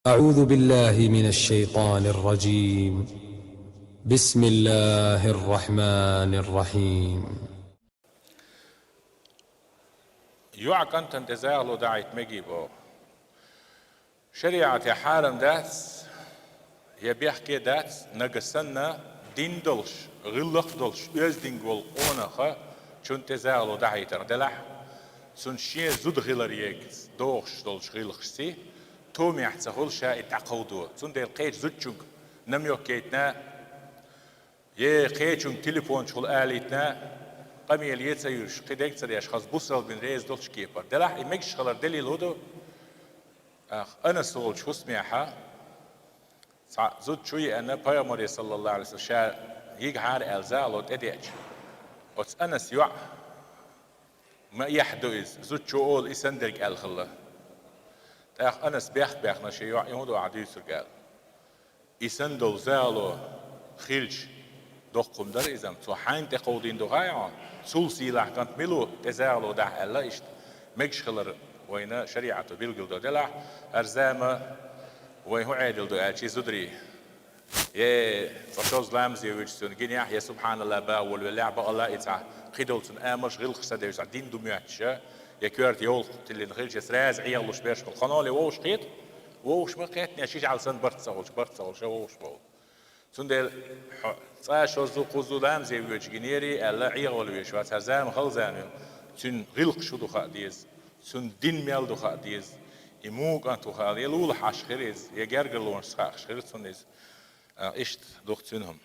أعوذ بالله من الشيطان الرجيم. بسم الله الرحمن الرحيم. يعقن تنتزاغلو دعيت مجيبو شريعة حارم داس يبيحكي داس نقصنا دين دولش غلق دولش يزدين قول قونخا چون تزاغلو دعيت اردلح سن شيء زود غلر يكس دوغش دولش غلق سي تومي احتسهول شا اتعقودو سن ديل قيج زودشنك نميو كيتنا يه قيجن تليفون شغل آليتنا قميل يتسيرش قديك تري أشخاص بوصل بين رئيس دولش كيبر دلح يمكش خلر دليل هدو أنا سول شو سمعها زود شوي أنا بيامري صلى الله عليه وسلم شا يجعر ألزالو تديج وتس أنا سيوع ما يحدث زود شو أول إسندرك الخلا تأخ أنا سبيخ نشيوع يهودو عديس رجال إسندل زالو خيلش دقم در إزم تو حين تقودين دغايا سول سيلاح كانت ملو تزالو دح الله إشت مكش خلر وين شريعته بيلقل دو دلح أرزامة وين هو عادل دو أشي زدري يه فشوز لامزي ويجسون جنيح يا سبحان الله باول واللعبة الله إتع خدولتن آمش غير خسده يسع دين دمياتشة يا كورت يول تلي نخيلش يسراز عيالوش بيش القناة ووش قيت ووش ما قيتني أشيج على سن برت سهول شو ووش بول سندل صاشو زوقو لامزي ويجينيري ألا عيال ويش واتهزام خلزانيو سن غلق شو دخا ديز سن دين ميال دخا ديز يموك أنتو خالي لول حاش خريز يجرجلون سخاش خريز سنيز إشت دخت سنهم